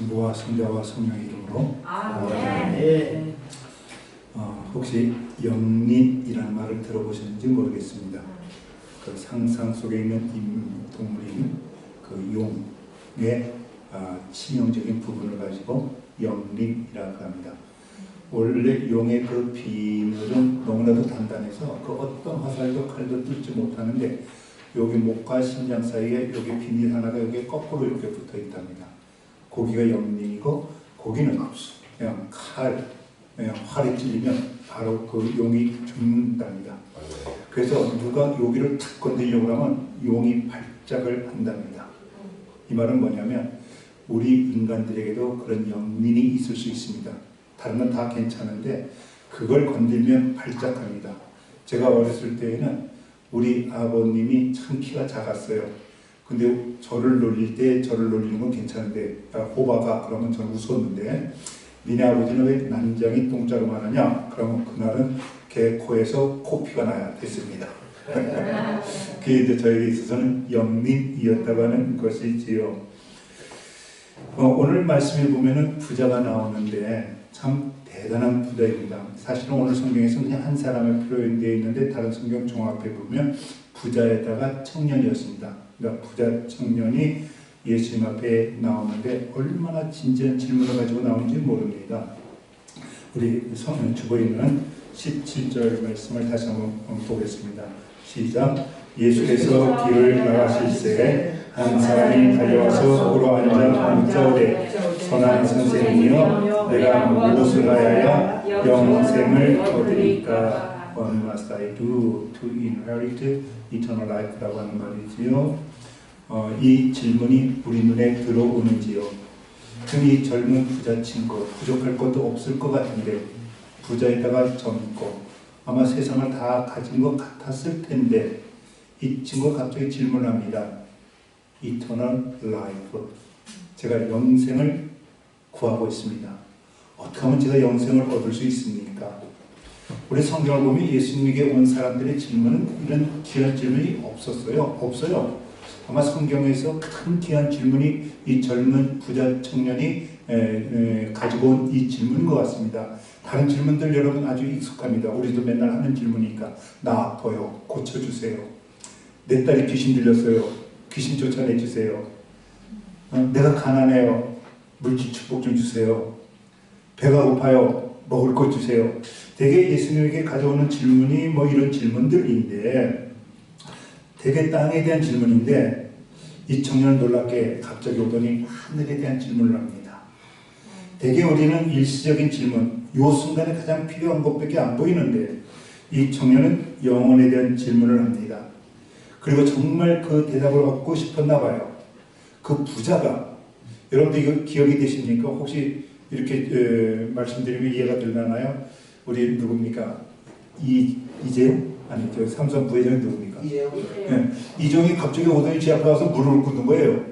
성부와 성자와 성령의 이름으로 네. 혹시 영린이라는 말을 들어보셨는지 모르겠습니다. 그 상상 속에 있는 동물인 그 용의 치명적인 부분을 가지고 영린이라고 합니다. 원래 용의 그 비늘은 너무나도 단단해서 그 어떤 화살도 칼도 뚫지 못하는데 여기 목과 심장 사이에 여기 비늘 하나가 여기 거꾸로 이렇게 붙어 있답니다. 고기가 영린이고 고기는 그냥 그냥 활에 찔리면 바로 그 용이 죽는답니다. 그래서 누가 여기를 탁 건드리려고 하면 용이 발작을 한답니다. 이 말은 뭐냐면 우리 인간들에게도 그런 영린이 있을 수 있습니다. 다른 건 다 괜찮은데 그걸 건들면 발작합니다. 제가 어렸을 때에는 우리 아버님이 참 키가 작았어요. 근데 저를 놀릴 때 저를 놀리는 건 괜찮은데 호박아 그러면 저는 웃었는데 니네 아버지는 왜 난장이 똥자루만 하냐? 그러면 그날은 걔 코에서 코피가 나야 됐습니다. 그게 이제 저에게 있어서는 영린이었다고 하는 것이지요. 오늘 말씀에 보면은 부자가 나오는데 참 대단한 부자입니다. 사실은 오늘 성경에서 그냥 한 사람을 표현되어 있는데 다른 성경 종합해 보면 부자에다가 청년이었습니다. 그러니까 부자 청년이 예수님 앞에 나오는데 얼마나 진지한 질문을 가지고 나오는지 모릅니다. 우리 주보에 있는 17절 말씀을 다시 한번 보겠습니다. 시작. 예수께서 길을 나가실새 한 사람이 달려와서 물어 앉아 묻자오되 선한 선생이여 내가 무엇을 하여야 영생을 얻으리까? What must I do to inherit eternal life라고 하는 말이지요. 이 질문이 우리 눈에 들어오는지요. 이 젊은 부자 친구 부족할 것도 없을 것 같은데 부자에다가 젊고 아마 세상을 다 가진 것 같았을 텐데 이 친구가 갑자기 질문합니다. Eternal life. 제가 영생을 구하고 있습니다. 어떻게 하면 제가 영생을 얻을 수 있습니까? 우리 성경을 보면 예수님에게 온 사람들의 질문은 이런 귀한 질문이 없어요. 아마 성경에서 큰 귀한 질문이 이 젊은 부자 청년이 가지고 온 이 질문인 것 같습니다. 다른 질문들 여러분 아주 익숙합니다. 우리도 맨날 하는 질문이니까 나 아파요. 고쳐주세요. 내 딸이 귀신 들렸어요. 귀신 쫓아내주세요. 내가 가난해요. 물질 축복 좀 주세요. 배가 고파요. 먹을 것 주세요. 되게 예수님에게 가져오는 질문이 뭐 이런 질문들인데 되게 땅에 대한 질문인데 이 청년은 놀랍게 갑자기 오더니 하늘에 대한 질문을 합니다. 되게 우리는 일시적인 질문, 요 순간에 가장 필요한 것밖에 안 보이는데 이 청년은 영혼에 대한 질문을 합니다. 그리고 정말 그 대답을 얻고 싶었나 봐요. 그 부자가 여러분들 이거 기억이 되십니까? 혹시 이렇게 말씀드리면 이해가 되나요? 우리 누굽니까? 이재용? 아니 저 삼성 부회장이 누굽니까? 네. 이종이 갑자기 오더니 제 앞에 와서 무릎을 꿇는 거예요.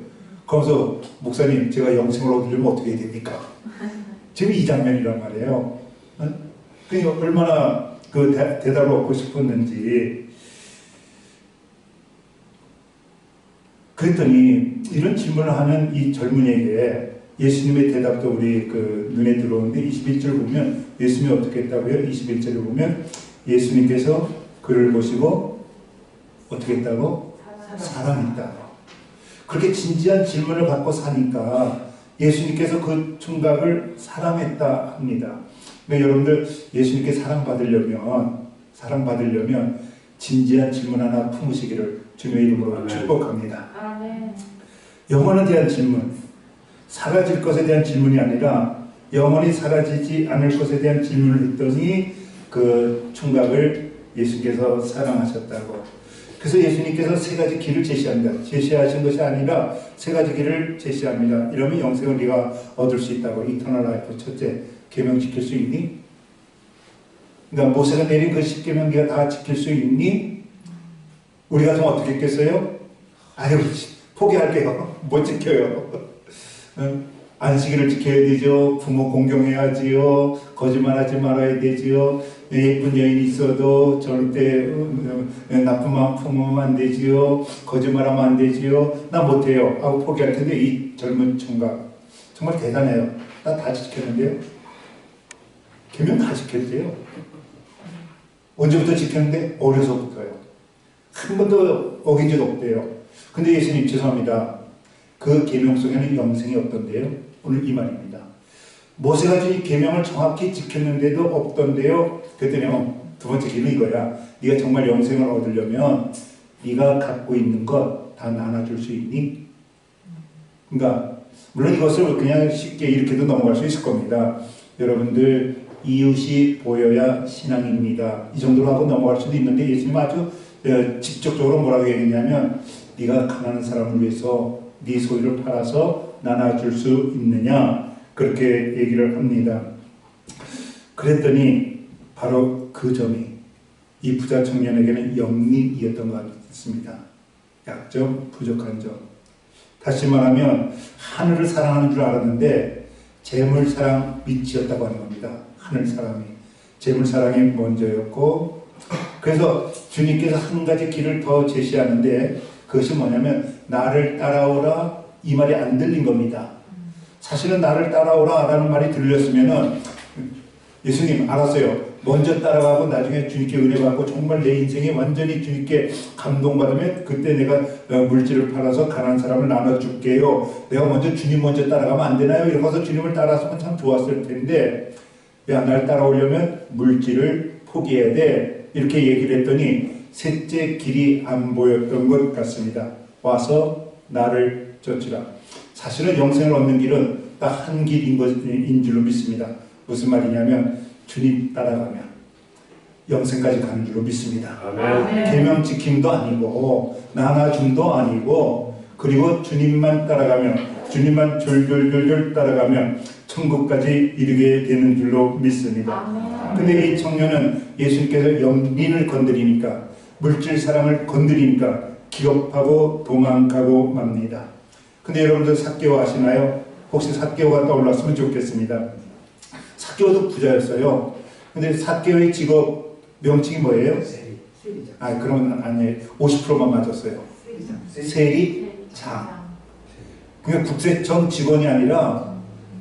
그러면서 목사님 제가 영생을 얻으려면 어떻게 해야 됩니까? 지금 이 장면이란 말이에요. 그러니까 얼마나 그 대답을 얻고 싶었는지. 그랬더니 이런 질문을 하는 이 젊은이에게 예수님의 대답도 우리 그 눈에 들어오는데 21절 보면 예수님이 어떻게 했다고요? 21절에 보면 예수님께서 그를 보시고 어떻게 했다고? 사랑했다고. 그렇게 진지한 질문을 받고 사니까 예수님께서 그 총각을 사랑했다 합니다. 그러니까 여러분들 예수님께 사랑받으려면 진지한 질문 하나 품으시기를 주님의 이름으로 축복합니다. 영혼에 대한 질문, 사라질 것에 대한 질문이 아니라 영원히 사라지지 않을 것에 대한 질문을 했더니 그 총각을 예수님께서 사랑하셨다고. 그래서 예수님께서 세 가지 길을 제시합니다. 제시하신 것이 아니라 세 가지 길을 제시합니다. 이러면 영생을 네가 얻을 수 있다고. 이터널 라이프. 첫째, 계명 지킬 수 있니? 그러니까 모세가 내린 그 10계명 네가 다 지킬 수 있니? 우리 같으면 어떻게 했겠어요? 아유 포기할게요. 못 지켜요. 안식일을 지켜야 되죠. 부모 공경해야지요. 거짓말하지 말아야 되지요. 예쁜 여인이 있어도 절대 나쁜 마음 품으면 안 되지요. 거짓말하면 안 되지요. 나 못해요 하고 포기할 텐데 이 젊은 총각 정말 대단해요. 나 다 지켰는데요. 계명 다 지켰대요. 언제부터 지켰는데? 어려서부터요. 한 번도 어긴 적 없대요. 근데 예수님 죄송합니다. 그 계명 속에는 영생이 없던데요. 오늘 이 말입니다. 모세가 이 계명을 정확히 지켰는데도 없던데요. 그랬더니 두 번째 길은 이거야. 네가 정말 영생을 얻으려면 네가 갖고 있는 것 다 나눠줄 수 있니? 그러니까 물론 이것을 그냥 쉽게 이렇게도 넘어갈 수 있을 겁니다. 여러분들 이웃이 보여야 신앙입니다. 이 정도로 하고 넘어갈 수도 있는데 예수님 아주 직접적으로 뭐라고 얘기했냐면 네가 가난한 사람을 위해서 네 소유를 팔아서 나눠줄 수 있느냐 그렇게 얘기를 합니다. 그랬더니 바로 그 점이 이 부자 청년에게는 영리이었던 것 같습니다. 약점, 부족한 점. 다시 말하면 하늘을 사랑하는 줄 알았는데 재물사랑 밑이었다고 하는 겁니다. 하늘사랑이. 재물사랑이 먼저였고 그래서 주님께서 한 가지 길을 더 제시하는데 그것이 뭐냐면 나를 따라오라 이 말이 안 들린 겁니다. 사실은 나를 따라오라 라는 말이 들렸으면은 예수님 알았어요. 먼저 따라가고 나중에 주님께 은혜 받고 정말 내 인생에 완전히 주님께 감동받으면 그때 내가 물질을 팔아서 가난한 사람을 나눠줄게요. 내가 먼저 주님 먼저 따라가면 안 되나요? 이러면서 주님을 따라갔으면 참 좋았을 텐데 야, 날 따라오려면 물질을 포기해야 돼. 이렇게 얘기를 했더니 셋째 길이 안 보였던 것 같습니다. 와서 나를 쫓으라. 사실은 영생을 얻는 길은 딱 한 길인 줄로 믿습니다. 무슨 말이냐면 주님 따라가면 영생까지 가는 줄로 믿습니다. 아멘. 계명 지킴도 아니고 나눠줌도 아니고 그리고 주님만 따라가면 주님만 졸졸졸졸 따라가면 천국까지 이르게 되는 줄로 믿습니다. 근데 이 청년은 예수님께서 영린을 건드리니까 물질 사랑을 건드리니까 기겁하고 도망가고 맙니다. 근데 여러분들 삭개오 아시나요? 혹시 삭개오가 떠올랐으면 좋겠습니다. 삭개오도 부자였어요. 근데 삭개오의 직업 명칭이 뭐예요? 아, 그러면 아니에요. 50%만 맞았어요. 세리장. 그러니까 국세청 직원이 아니라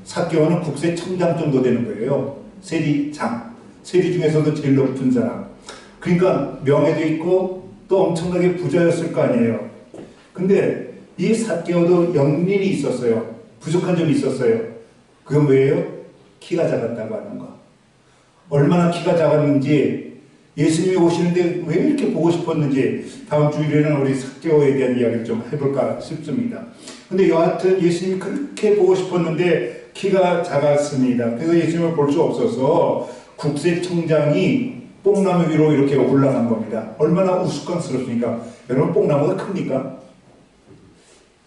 삭개오는 국세청장 정도 되는 거예요. 세리장. 세리 중에서도 제일 높은 사람. 그러니까 명예도 있고 또 엄청나게 부자였을 거 아니에요. 근데 이 삭개오도 영린이 있었어요. 부족한 점이 있었어요. 그건 뭐예요? 키가 작았다고 하는 거. 얼마나 키가 작았는지 예수님이 오시는데 왜 이렇게 보고 싶었는지 다음 주일에는 우리 삭개오에 대한 이야기를 좀 해볼까 싶습니다. 근데 여하튼 예수님이 그렇게 보고 싶었는데 키가 작았습니다. 그래서 예수님을 볼 수 없어서 국세청장이 뽕나무 위로 이렇게 올라간 겁니다. 얼마나 우스꽝스럽습니까? 여러분 뽕나무가 큽니까?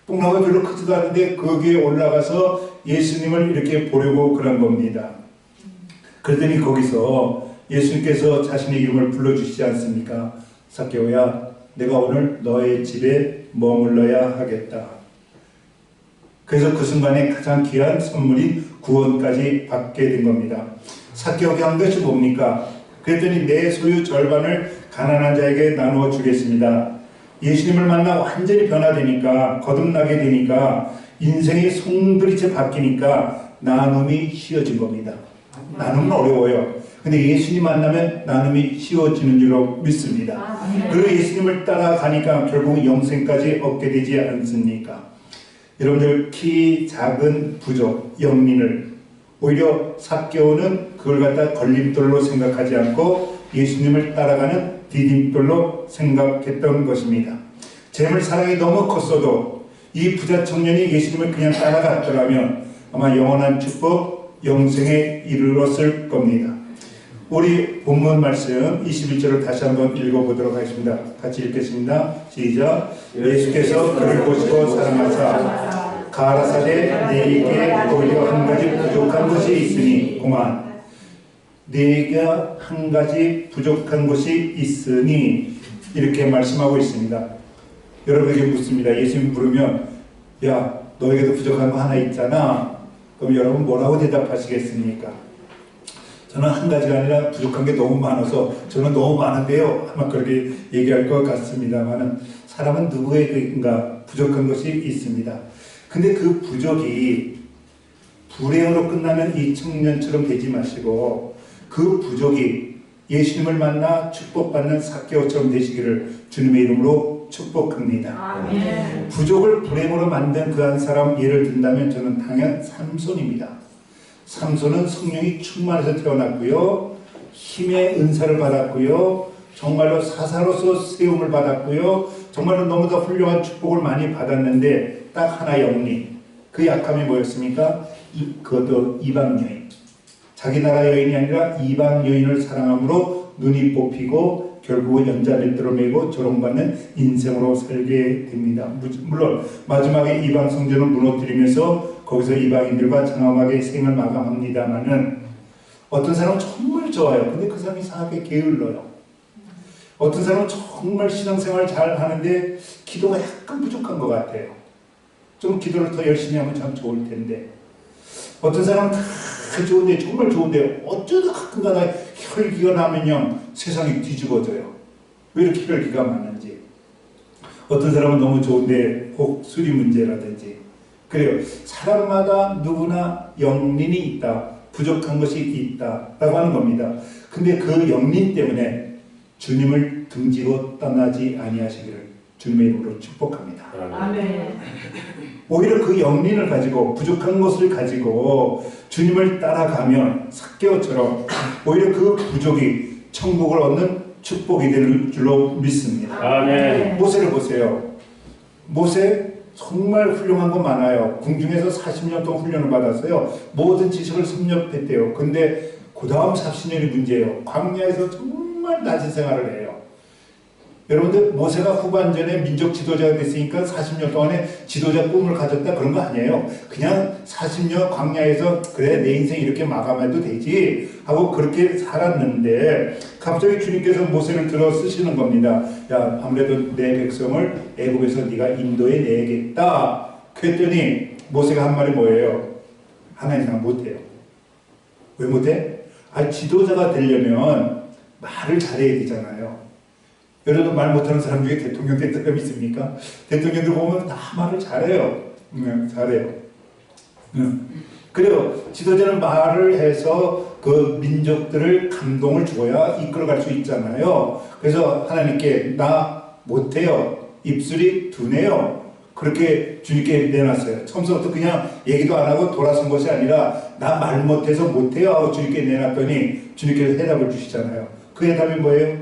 뽕나무가 별로 크지도 않은데 거기에 올라가서 예수님을 이렇게 보려고 그런 겁니다. 그랬더니 거기서 예수님께서 자신의 이름을 불러주시지 않습니까? 삭개오야, 내가 오늘 너의 집에 머물러야 하겠다. 그래서 그 순간에 가장 귀한 선물인 구원까지 받게 된 겁니다. 삭개오가 한 것이 뭡니까? 그랬더니 내 소유 절반을 가난한 자에게 나누어 주겠습니다. 예수님을 만나 완전히 변화되니까 거듭나게 되니까 인생이 송두리째 바뀌니까 나눔이 쉬워진 겁니다. 나눔은 어려워요. 근데 예수님 만나면 나눔이 쉬워지는 줄로 믿습니다. 그리고 예수님을 따라가니까 결국 영생까지 얻게 되지 않습니까? 여러분들 키 작은 부족, 영린을 오히려 삭개오는 그걸 갖다 걸림돌로 생각하지 않고 예수님을 따라가는 디딤돌로 생각했던 것입니다. 재물 사랑이 너무 컸어도 이 부자 청년이 예수님을 그냥 따라갔더라면 아마 영원한 축복, 영생에 이르렀을 겁니다. 우리 본문 말씀 21절을 다시 한번 읽어보도록 하겠습니다. 같이 읽겠습니다. 시작. 예수께서 그를 보시고 사랑하사 가라사대 네게 오히려 한 가지 부족한 것이 있으니 공안 네가 한 가지 부족한 것이 있으니 이렇게 말씀하고 있습니다. 여러분에게 묻습니다. 예수님 부르면 야 너에게도 부족한 거 하나 있잖아. 그럼 여러분 뭐라고 대답하시겠습니까? 저는 한 가지가 아니라 부족한 게 너무 많아서 저는 너무 많은데요. 아마 그렇게 얘기할 것 같습니다만 사람은 누구에게인가 부족한 것이 있습니다. 근데 그 부족이 불행으로 끝나는 이 청년처럼 되지 마시고 그 부족이 예수님을 만나 축복받는 삭개오처럼 되시기를 주님의 이름으로 축복합니다. 아멘. 부족을 불행으로 만든 그 한 사람 예를 든다면 저는 당연 삼손입니다. 삼손은 성령이 충만해서 태어났고요. 힘의 은사를 받았고요. 정말로 사사로서 세움을 받았고요. 정말로 너무나 훌륭한 축복을 많이 받았는데 딱 하나 영리. 그 약함이 뭐였습니까? 그것도 이방 여인. 자기 나라 여인이 아니라 이방 여인을 사랑함으로 눈이 뽑히고 결국은 연자벨트로 매고 조롱받는 인생으로 살게 됩니다. 물론 마지막에 이방 성전을 무너뜨리면서 거기서 이방인들과 장엄하게 생을 마감합니다마는 어떤 사람은 정말 좋아요. 근데 그 사람이 이상하게 게을러요. 어떤 사람은 정말 신앙생활 잘 하는데 기도가 약간 부족한 것 같아요. 좀 기도를 더 열심히 하면 참 좋을 텐데 어떤 사람은 다 좋은데 정말 좋은데 어쩌다 가끔가다 혈기가 나면요 세상이 뒤집어져요. 왜 이렇게 혈기가 많은지. 어떤 사람은 너무 좋은데 혹 수리 문제라든지. 그래요. 사람마다 누구나 영린이 있다. 부족한 것이 있다라고 하는 겁니다. 근데 그 영린 때문에 주님을 등지고 떠나지 아니하시기를 주님의 이름으로 축복합니다. 아멘. 오히려 그 영린을 가지고 부족한 것을 가지고 주님을 따라가면 삭개오처럼 오히려 그 부족이 천국을 얻는 축복이 될 줄로 믿습니다. 아멘. 모세를 보세요. 모세 정말 훌륭한 거 많아요. 궁중에서 40년 동안 훈련을 받았어요. 모든 지식을 섭렵했대요. 근데 그 다음 40년이 문제예요. 광야에서 정말 낮은 생활을 해요. 여러분들 모세가 후반전에 민족 지도자가 됐으니까 40년 동안에 지도자 꿈을 가졌다 그런 거 아니에요. 그냥 40년 광야에서 그래 내 인생 이렇게 마감해도 되지 하고 그렇게 살았는데 갑자기 주님께서 모세를 들어 쓰시는 겁니다. 야 아무래도 내 백성을 애굽에서 네가 인도해 내야겠다. 그랬더니 모세가 한 말이 뭐예요? 하나님 생각 못해요. 왜 못해? 지도자가 되려면 말을 잘해야 되잖아요. 여러분 말 못하는 사람 중에 대통령 된 사람 있습니까? 대통령들 보면 다 말을 잘해요. 잘해요. 그래요. 지도자는 말을 해서 그 민족들을 감동을 줘야 이끌어갈 수 있잖아요. 그래서 하나님께 나 못해요. 입술이 둔해요. 그렇게 주님께 내놨어요. 처음부터 그냥 얘기도 안 하고 돌아선 것이 아니라 나 말 못해서 못해요 하고 주님께 내놨더니 주님께서 해답을 주시잖아요. 그 해답이 뭐예요?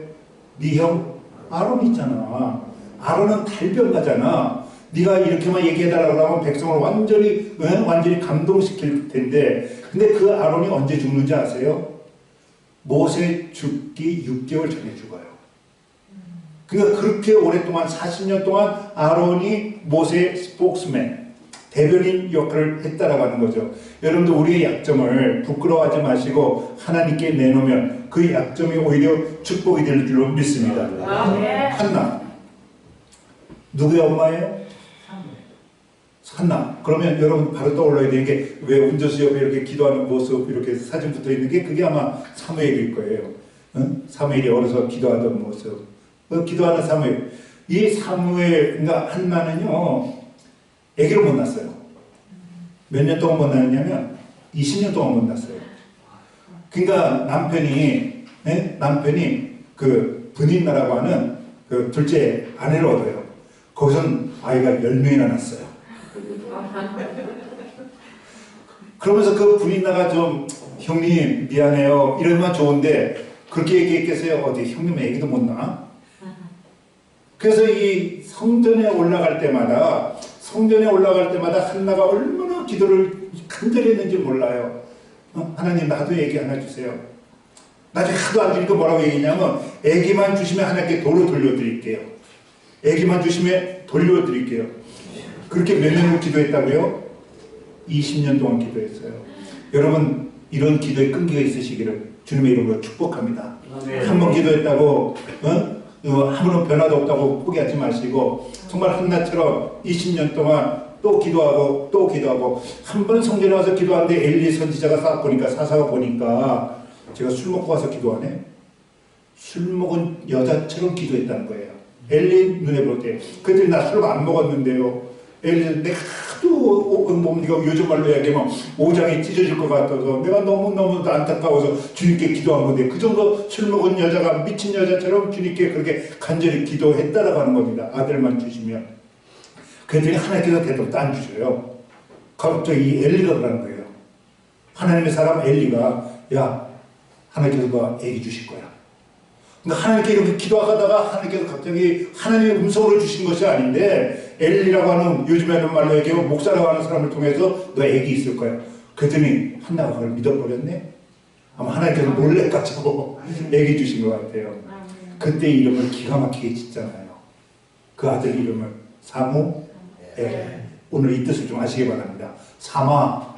네 형 아론 있잖아. 아론은 달변가잖아. 네가 이렇게만 얘기해달라고 하면 백성을 완전히 감동시킬 텐데 근데 그 아론이 언제 죽는지 아세요? 모세 죽기 6개월 전에 죽어요. 그러니까 그렇게 오랫동안 40년 동안 아론이 모세의 스포크스맨 대변인 역할을 했다라고 하는 거죠. 여러분들 우리의 약점을 부끄러워하지 마시고 하나님께 내놓으면 그 약점이 오히려 축복이 될 줄로 믿습니다. 한나 누구의 엄마예요? 한나. 그러면 여러분 바로 떠올라야 되는 게 왜 운전수 옆에 이렇게 기도하는 모습 이렇게 사진 붙어 있는 게 그게 아마 사무엘일 거예요. 응? 사무엘이 어려서 기도하던 모습. 기도하는 사무엘. 이 사무엘 그러니까 한나는요 아기를 못 낳았어요. 몇 년 동안 못 낳았냐면 20년 동안 못 낳았어요. 그러니까 남편이 그 분인나라고 하는 그 둘째 아내를 얻어요. 거기선 아이가 10명이나 낳았어요. 그러면서 그 분인나가 좀 형님 미안해요 이러면 좋은데 그렇게 얘기했겠어요? 어디 형님 애기도 못 낳아? 그래서 이 성전에 올라갈 때마다 한나가 얼마나 기도를 간절히 했는지 몰라요. 하나님 나도 애기 하나 주세요. 나중에 하도 안 주니까 뭐라고 얘기했냐면 애기만 주시면 하나님께 도로 돌려드릴게요. 애기만 주시면 돌려드릴게요. 그렇게 몇 년을 기도했다고요? 20년 동안 기도했어요. 여러분 이런 기도에 끈기가 있으시기를 주님의 이름으로 축복합니다. 한 번 기도했다고 아무런 변화도 없다고 포기하지 마시고 정말 한나처럼 20년 동안 또 기도하고 한 번 성전에 와서 기도하는데 엘리 선지자가 사사가 보니까 제가 술 먹고 와서 기도하네? 술 먹은 여자처럼 기도했다는 거예요. 엘리 눈에 볼 때. 그랬더니 나 술 안 먹었는데요. 내가 하도 이거 요즘 말로 이야기하면 오장이 찢어질 것 같아서 내가 너무너무 안타까워서 주님께 기도한 건데 그 정도 술 먹은 여자가 미친 여자처럼 주님께 그렇게 간절히 기도했다라고 하는 겁니다. 아들만 주시면. 그랬더니 하나님께서 대답도 안 주셔요. 갑자기 이 엘리가 그러는 거예요. 하나님의 사람 엘리가 야 하나님께서 너 애기 주실 거야. 그러니까 하나님께 이렇게 기도하다가 하나님께서 갑자기 하나님의 음성으로 주신 것이 아닌데 엘리라고 하는 요즘에는 말로 얘기하면 목사라고 하는 사람을 통해서 너 애기 있을 거야. 그랬더니 한나가 그걸 믿어버렸네. 아마 하나님께서 놀래가지고 애기 주신 것 같아요. 그때 이름을 기가 막히게 짓잖아요. 그 아들 이름을 사무엘. 오늘 이 뜻을 좀 아시기 바랍니다. 사마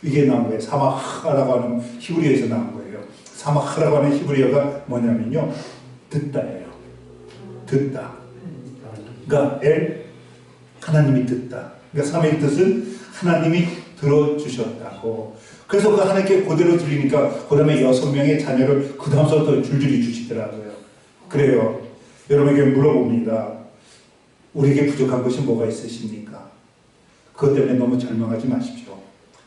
이게 나온 거예요. 사마하라고 하는 히브리어에서 나온 거예요. 사마하라고 하는 히브리어가 뭐냐면요. 듣다예요. 듣다. 그러니까 하나님이 듣다. 그러니까 사마의 뜻은 하나님이 들어주셨다고. 그래서 그 하나님께 그대로 드리니까 그 다음에 6명의 자녀를 그 다음부터 줄줄이 주시더라고요. 그래요. 여러분에게 물어봅니다. 우리에게 부족한 것이 뭐가 있으십니까? 그것 때문에 너무 절망하지 마십시오.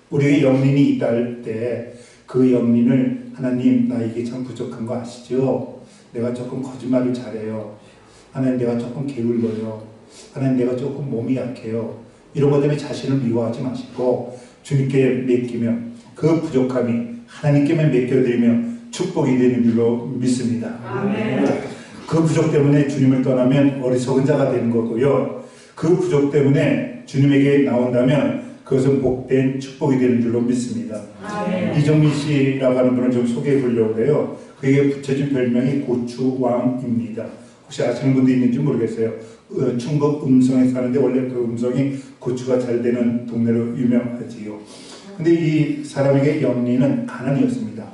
우리에게 영린이 있다 할 때 그 영린을 하나님 나 이게 참 부족한 거 아시죠? 내가 조금 거짓말을 잘해요. 하나님 내가 조금 게을러요. 하나님 내가 조금 몸이 약해요. 이런 것 때문에 자신을 미워하지 마시고 주님께 맡기면 그 부족함이 하나님께만 맡겨드리면 축복이 되는 줄로 믿습니다. 아멘. 그 부족 때문에 주님을 떠나면 어리석은 자가 되는 거고요. 그 부족 때문에 주님에게 나온다면 그것은 복된 축복이 되는 줄로 믿습니다. 아멘. 이정민 씨라고 하는 분을 좀 소개해 보려고 해요. 그에게 붙여진 별명이 고추왕입니다. 혹시 아시는 분도 있는지 모르겠어요. 충북 음성에 사는데 원래 그 음성이 고추가 잘 되는 동네로 유명하지요. 근데 이 사람에게 영리는 가난이었습니다.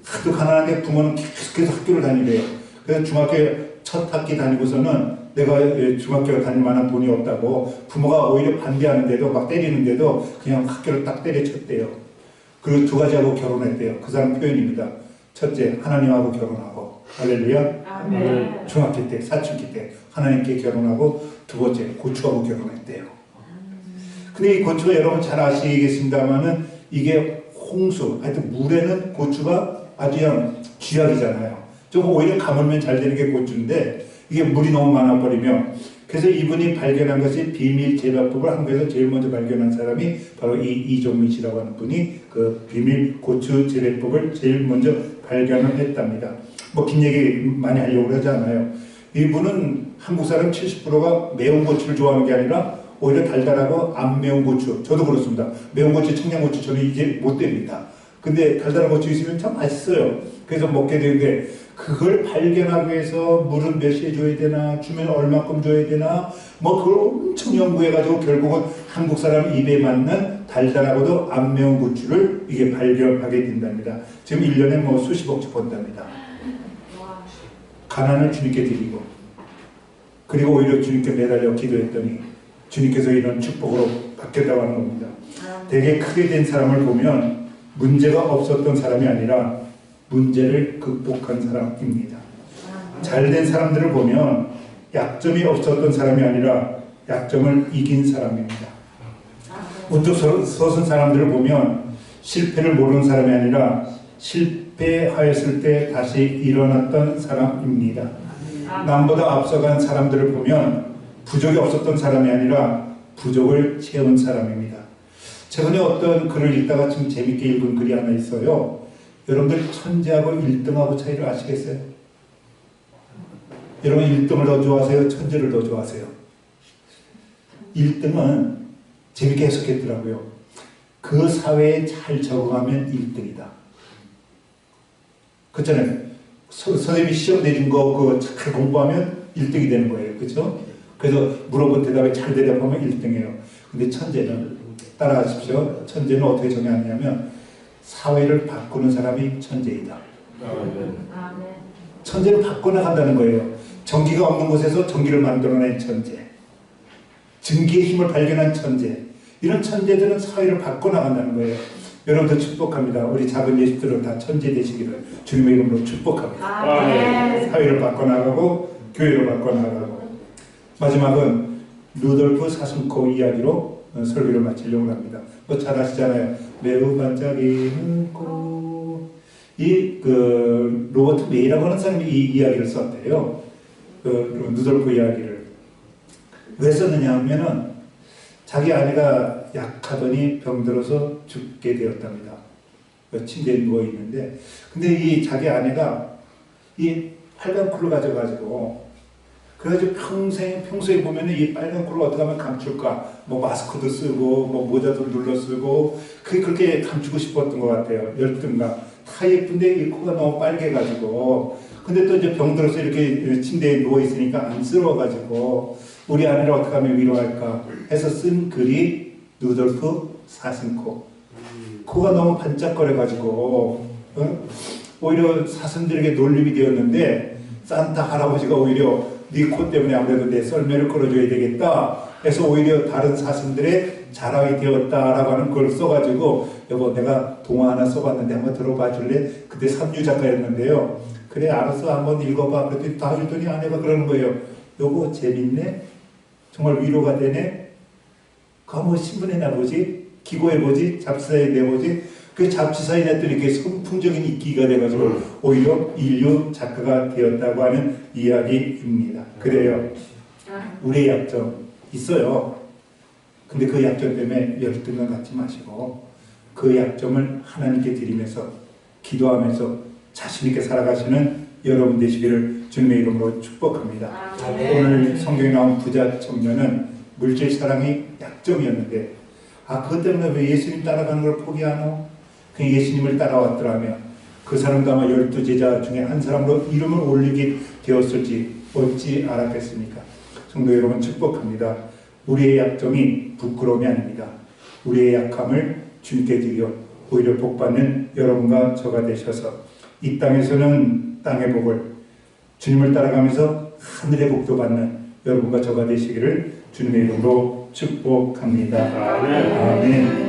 하도 가난한데 부모는 계속해서 학교를 다니래요. 그래서 중학교 첫 학기 다니고서는 내가 중학교 다닐 만한 돈이 없다고 부모가 오히려 반대하는데도 막 때리는데도 그냥 학교를 딱 때려쳤대요. 그리고 2가지하고 결혼했대요. 그 사람 표현입니다. 첫째, 하나님하고 결혼하고 할렐루야. 아멘. 중학교 때, 사춘기 때 하나님께 결혼하고 2번째, 고추하고 결혼했대요. 근데 이 고추가 여러분 잘 아시겠습니다만은 이게 홍수, 하여튼 물에는 고추가 아주 그냥 쥐약이잖아요. 좀 오히려 가물면 잘 되는 게 고추인데 이게 물이 너무 많아버리면 그래서 이분이 발견한 것이 비밀 재배법을 한국에서 제일 먼저 발견한 사람이 바로 이 이종민 씨라고 하는 분이 그 비밀 고추 재배법을 제일 먼저 발견을 했답니다. 뭐 긴 얘기 많이 하려고 하지 않아요. 이분은 한국 사람 70%가 매운 고추를 좋아하는 게 아니라 오히려 달달하고 안 매운 고추. 저도 그렇습니다. 매운 고추, 청양고추 저는 이제 못 됩니다. 근데 달달한 고추 있으면 참 맛있어요. 그래서 먹게 되는데 그걸 발견하기 위해서 물은 몇 시에 줘야 되나, 주면 얼마큼 줘야 되나, 뭐 그걸 엄청 연구해가지고 결국은 한국 사람 입에 맞는 달달하고도 안 매운 고추를 이게 발견하게 된답니다. 지금 1년에 뭐 수십억씩 번답니다. 가난을 주님께 드리고, 그리고 오히려 주님께 매달려 기도했더니 주님께서 이런 축복으로 바뀌었다고 하는 겁니다. 되게 크게 된 사람을 보면 문제가 없었던 사람이 아니라 문제를 극복한 사람입니다. 잘된 사람들을 보면 약점이 없었던 사람이 아니라 약점을 이긴 사람입니다. 우뚝 서선 사람들을 보면 실패를 모르는 사람이 아니라 실패하였을 때 다시 일어났던 사람입니다. 남보다 앞서간 사람들을 보면 부족이 없었던 사람이 아니라 부족을 채운 사람입니다. 최근에 어떤 글을 읽다가 좀 재밌게 읽은 글이 하나 있어요. 여러분들 천재하고 1등하고 차이를 아시겠어요? 여러분 1등을 더 좋아하세요? 천재를 더 좋아하세요? 1등은 재밌게 해석했더라고요. 그 사회에 잘 적응하면 1등이다. 그렇잖아요. 선생님이 시험 내준 거 그거 잘 공부하면 1등이 되는 거예요. 그렇죠? 그래서 물어본 대답에 잘 대답하면 1등이에요. 근데 천재는 따라하십시오. 천재는 어떻게 정의하냐면 사회를 바꾸는 사람이 천재이다. 천재를 바꿔나간다는 거예요. 전기가 없는 곳에서 전기를 만들어낸 천재, 증기의 힘을 발견한 천재, 이런 천재들은 사회를 바꿔나간다는 거예요. 여러분들 축복합니다. 우리 작은 예수들은 다 천재 되시기를 주님의 이름으로 축복합니다. 사회를 바꿔나가고 교회를 바꿔나가고. 마지막은 루돌프 사슴코 이야기로 설교를 마치려고 합니다. 뭐 잘 아시잖아요. 매우 반짝이는 꽃. 그 로버트 메이라고 하는 사람이 이 이야기를 썼대요. 그 루돌프 이야기를. 왜 썼느냐 하면은 자기 아내가 약하더니 병들어서 죽게 되었답니다. 침대에 누워 있는데, 근데 이 자기 아내가 이 빨간 쿨을 가져가지고, 그래가지고 평소에 보면은 이 빨간 쿨을 어떻게 하면 감출까? 뭐 마스크도 쓰고, 뭐 모자도 눌러 쓰고, 그게 그렇게 감추고 싶었던 것 같아요. 열등감. 다 예쁜데 이 코가 너무 빨개가지고, 근데 또 이제 병들어서 이렇게 침대에 누워 있으니까 안쓰러워가지고, 우리 아내를 어떻게 하면 위로할까 해서 쓴 글이 루돌프 사슴코. 코가 너무 반짝거려가지고 오히려 사슴들에게 놀림이 되었는데 산타 할아버지가 오히려 네 코 때문에 아무래도 내 썰매를 끌어줘야 되겠다 해서 오히려 다른 사슴들의 자랑이 되었다라고 하는 걸 써가지고 여보 내가 동화 하나 써봤는데 한번 들어봐 줄래? 그때 삼류 작가였는데요. 그래 알았어 한번 읽어봐. 그랬더니 다 읽더니 아내가 그러는 거예요. 여보 재밌네? 정말 위로가 되네? 그거 뭐 신문에 나보지? 기고해 보지? 잡지사에 내보지? 그 잡지사에 냈더니 이렇게 선풍적인 인기가 돼가지고 오히려 인류 작가가 되었다고 하는 이야기입니다. 그래요. 우리의 약점 있어요. 근데 그 약점 때문에 열등감 갖지 마시고 그 약점을 하나님께 드리면서 기도하면서 자신있게 살아가시는 여러분 되시기를 주님의 이름으로 축복합니다. 오늘 성경에 나온 부자 청년은 물질 사랑이 약점이었는데 그것 때문에 왜 예수님 따라가는 걸 포기하노? 그냥 예수님을 따라왔더라면 그 사람도 아마 12제자 중에 한 사람으로 이름을 올리게 되었을지 어찌 알았겠습니까? 성도 여러분 축복합니다. 우리의 약점이 부끄러움이 아닙니다. 우리의 약함을 주님께 드려 오히려 복받는 여러분과 저가 되셔서 이 땅에서는 땅의 복을 주님을 따라가면서 하늘의 복도 받는 여러분과 저가 되시기를 주님의 이름으로 축복합니다. 아멘.